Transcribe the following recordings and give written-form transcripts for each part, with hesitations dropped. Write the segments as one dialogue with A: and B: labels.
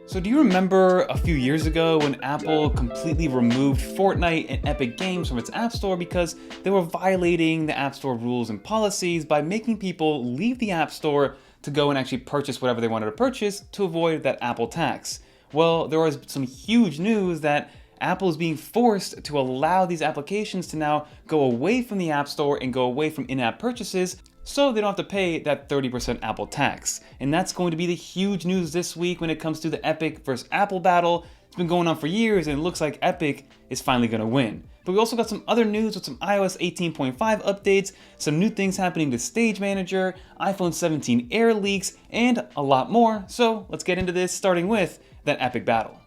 A: So do you remember a few years ago when Apple completely removed Fortnite and Epic Games from its App Store because they were violating the App Store rules and policies by making people leave the App Store to go and actually purchase whatever they wanted to purchase to avoid that Apple tax? Well, there was some huge news that Apple is being forced to allow these applications to now go away from the App Store and go away from in-app purchases so they don't have to pay that 30% Apple tax. And that's going to be the huge news this week when it comes to the Epic versus Apple battle. It's been going on for years and it looks like Epic is finally going to win. But we also got some other news with some iOS 18.5 updates, some new things happening to Stage Manager, iPhone 17 Air leaks, and a lot more. So let's get into this, starting with that Epic battle.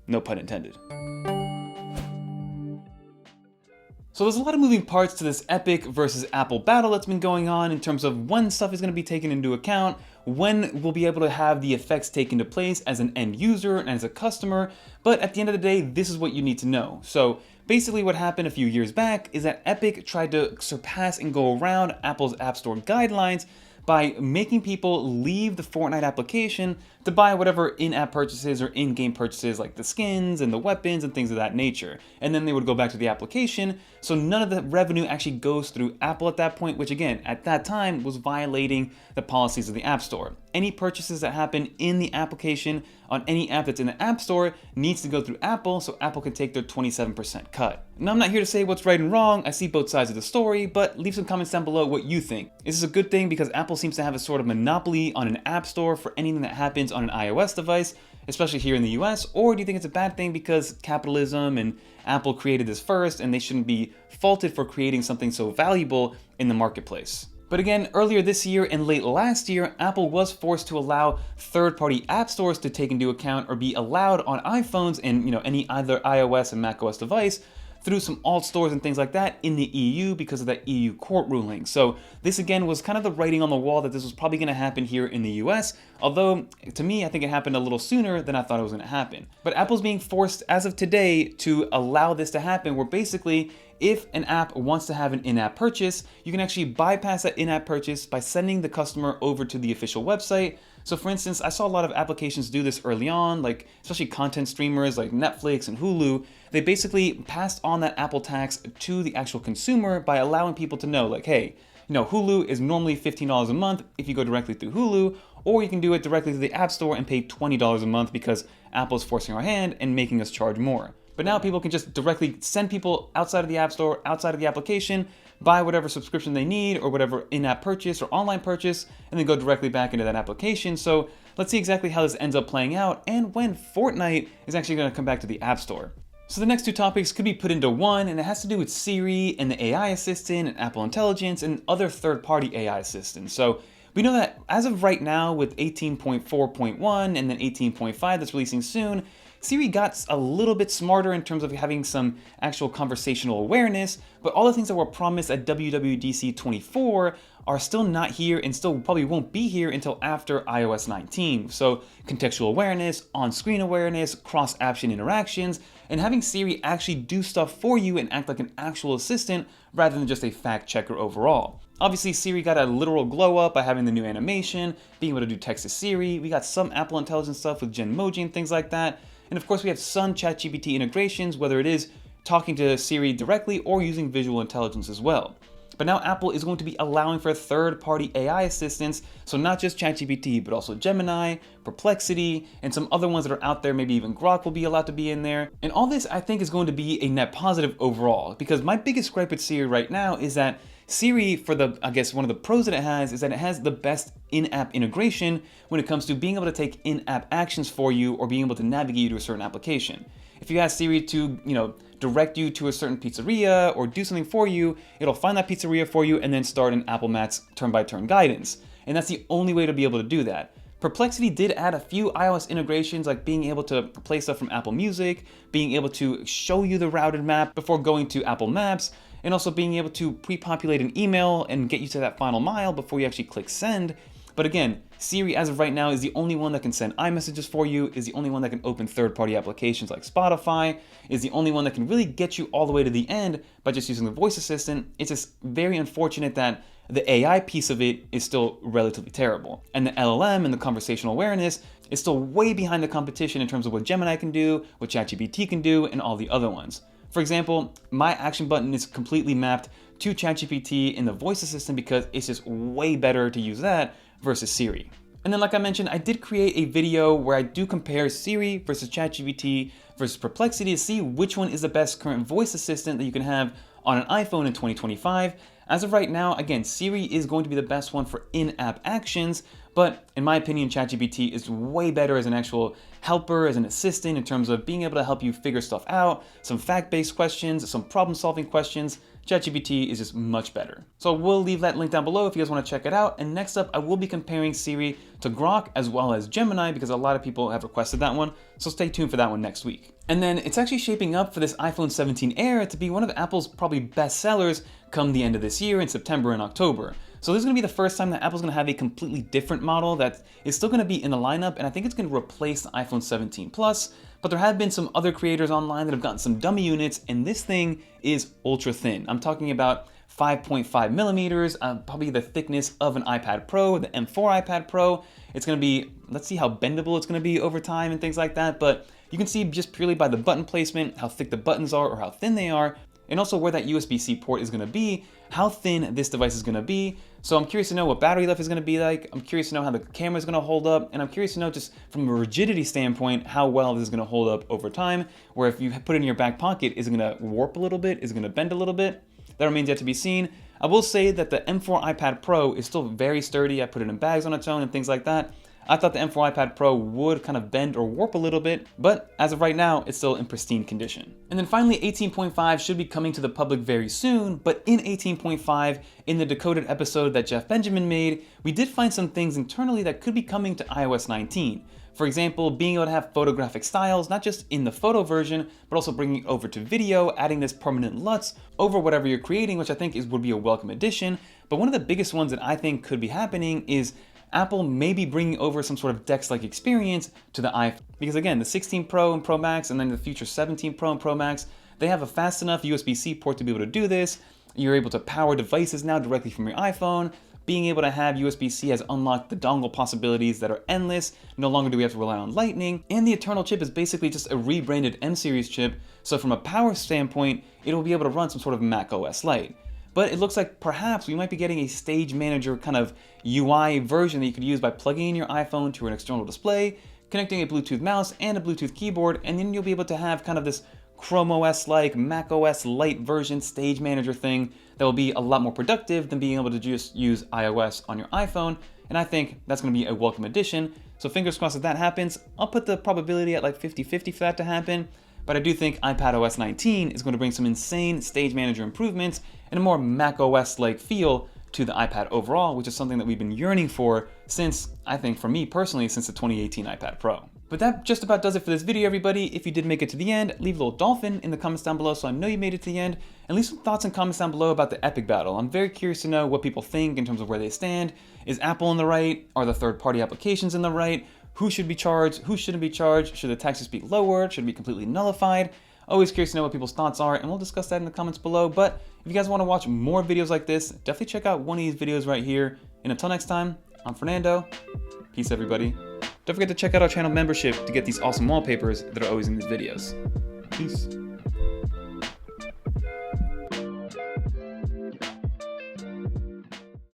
A: No pun intended. So there's a lot of moving parts to this Epic versus Apple battle that's been going on in terms of when stuff is going to be taken into account, when we'll be able to have the effects taken into place as an end user and as a customer, but at the end of the day, this is what you need to know. So basically what happened a few years back is that Epic tried to surpass and go around Apple's App Store guidelines by making people leave the Fortnite application to buy whatever in-app purchases or in-game purchases like the skins and the weapons and things of that nature. And then they would go back to the application, so none of the revenue actually goes through Apple at that point, which again, at that time was violating the policies of the App Store. Any purchases that happen in the application on any app that's in the App Store needs to go through Apple so Apple can take their 27% cut. Now I'm not here to say what's right and wrong, I see both sides of the story, but leave some comments down below what you think. Is this a good thing because Apple seems to have a sort of monopoly on an App Store for anything that happens on an iOS device, especially here in the US, or do you think it's a bad thing because capitalism and Apple created this first and they shouldn't be faulted for creating something so valuable in the marketplace? But again, earlier this year and late last year, Apple was forced to allow third-party app stores to take into account or be allowed on iPhones and any either iOS and macOS device through some alt stores and things like that in the EU because of that EU court ruling. So this again was kind of the writing on the wall that this was probably going to happen here in the US, although to me I think it happened a little sooner than I thought it was going to happen. But Apple's being forced as of today to allow this to happen, where basically if an app wants to have an in-app purchase, you can actually bypass that in-app purchase by sending the customer over to the official website. So for instance, I saw a lot of applications do this early on, like especially content streamers like Netflix and Hulu. They basically passed on that Apple tax to the actual consumer by allowing people to know, like, hey, Hulu is normally $15 a month if you go directly through Hulu, or you can do it directly to the App Store and pay $20 a month because Apple's forcing our hand and making us charge more. But now people can just directly send people outside of the App Store, outside of the application, buy whatever subscription they need or whatever in-app purchase or online purchase, and then go directly back into that application. So let's see exactly how this ends up playing out and when Fortnite is actually going to come back to the App Store. So the next two topics could be put into one, and it has to do with Siri and the AI assistant and Apple Intelligence and other third-party AI assistants. So we know that as of right now with 18.4.1 and then 18.5 that's releasing soon, Siri got a little bit smarter in terms of having some actual conversational awareness, but all the things that were promised at WWDC 24 are still not here and still probably won't be here until after iOS 19. So contextual awareness, on-screen awareness, cross-action interactions, and having Siri actually do stuff for you and act like an actual assistant rather than just a fact checker overall. Obviously, Siri got a literal glow up by having the new animation, being able to do text to Siri. We got some Apple Intelligence stuff with Genmoji and things like that. And of course, we have some ChatGPT integrations, whether it is talking to Siri directly or using visual intelligence as well. But now Apple is going to be allowing for third-party AI assistants, so not just ChatGPT, but also Gemini, Perplexity, and some other ones that are out there, maybe even Grok will be allowed to be in there. And all this, I think, is going to be a net positive overall, because my biggest gripe with Siri right now is that Siri, for one of the pros that it has is that it has the best in-app integration when it comes to being able to take in-app actions for you or being able to navigate you to a certain application. If you ask Siri to, direct you to a certain pizzeria or do something for you, it'll find that pizzeria for you and then start an Apple Maps turn-by-turn guidance. And that's the only way to be able to do that. Perplexity did add a few iOS integrations, like being able to play stuff from Apple Music, being able to show you the routed map before going to Apple Maps, and also being able to pre-populate an email and get you to that final mile before you actually click send. But again, Siri as of right now is the only one that can send iMessages for you, is the only one that can open third-party applications like Spotify, is the only one that can really get you all the way to the end by just using the voice assistant. It's just very unfortunate that the AI piece of it is still relatively terrible. And the LLM and the conversational awareness is still way behind the competition in terms of what Gemini can do, what ChatGPT can do, and all the other ones. For example, my action button is completely mapped to ChatGPT in the voice assistant because it's just way better to use that versus Siri. And then like I mentioned, I did create a video where I do compare Siri versus ChatGPT versus Perplexity to see which one is the best current voice assistant that you can have on an iPhone in 2025. As of right now, again, Siri is going to be the best one for in-app actions, but in my opinion, ChatGPT is way better as an actual helper, as an assistant in terms of being able to help you figure stuff out, some fact-based questions, some problem-solving questions. ChatGPT is just much better. So we'll leave that link down below if you guys want to check it out. And next up, I will be comparing Siri to Grok as well as Gemini because a lot of people have requested that one. So stay tuned for that one next week. And then it's actually shaping up for this iPhone 17 Air to be one of Apple's probably best sellers come the end of this year in September and October. So this is going to be the first time that Apple's going to have a completely different model that is still going to be in the lineup, and I think it's going to replace the iPhone 17 Plus. But there have been some other creators online that have gotten some dummy units, and this thing is ultra thin. I'm talking about 5.5 millimeters, probably the thickness of an iPad Pro, the M4 iPad Pro. It's going to be, let's see how bendable it's going to be over time and things like that. But you can see just purely by the button placement, how thick the buttons are or how thin they are, and also where that USB-C port is going to be, how thin this device is going to be. So I'm curious to know what battery life is going to be like. I'm curious to know how the camera is going to hold up. And I'm curious to know just from a rigidity standpoint, how well this is going to hold up over time. Where if you put it in your back pocket, is it going to warp a little bit? Is it going to bend a little bit? That remains yet to be seen. I will say that the M4 iPad Pro is still very sturdy. I put it in bags on its own and things like that. I thought the M4 iPad Pro would kind of bend or warp a little bit, but as of right now, it's still in pristine condition. And then finally, 18.5 should be coming to the public very soon, but in 18.5, in the Decoded episode that Jeff Benjamin made, we did find some things internally that could be coming to iOS 19. For example, being able to have photographic styles, not just in the photo version, but also bringing it over to video, adding this permanent LUTs over whatever you're creating, which I think would be a welcome addition. But one of the biggest ones that I think could be happening is Apple may be bringing over some sort of DeX-like experience to the iPhone. Because again, the 16 Pro and Pro Max and then the future 17 Pro and Pro Max, they have a fast enough USB-C port to be able to do this. You're able to power devices now directly from your iPhone. Being able to have USB-C has unlocked the dongle possibilities that are endless. No longer do we have to rely on Lightning. And the internal chip is basically just a rebranded M-series chip. So from a power standpoint, it'll be able to run some sort of Mac OS Lite. But it looks like perhaps we might be getting a Stage Manager kind of UI version that you could use by plugging in your iPhone to an external display, connecting a Bluetooth mouse and a Bluetooth keyboard, and then you'll be able to have kind of this Chrome OS-like, Mac OS Lite version Stage Manager thing that will be a lot more productive than being able to just use iOS on your iPhone, and I think that's going to be a welcome addition. So fingers crossed that that happens. I'll put the probability at like 50-50 for that to happen. But I do think iPadOS 19 is going to bring some insane Stage Manager improvements and a more macOS-like feel to the iPad overall, which is something that we've been yearning for since, I think for me personally, since the 2018 iPad Pro. But that just about does it for this video, everybody. If you did make it to the end, leave a little dolphin in the comments down below so I know you made it to the end, and leave some thoughts and comments down below about the Epic battle. I'm very curious to know what people think in terms of where they stand. Is Apple in the right? Are the third-party applications in the right? Who should be charged? Who shouldn't be charged? Should the taxes be lowered? Should it be completely nullified? Always curious to know what people's thoughts are, and we'll discuss that in the comments below. But if you guys want to watch more videos like this, definitely check out one of these videos right here. And until next time, I'm Fernando. Peace, everybody. Don't forget to check out our channel membership to get these awesome wallpapers that are always in these videos. Peace.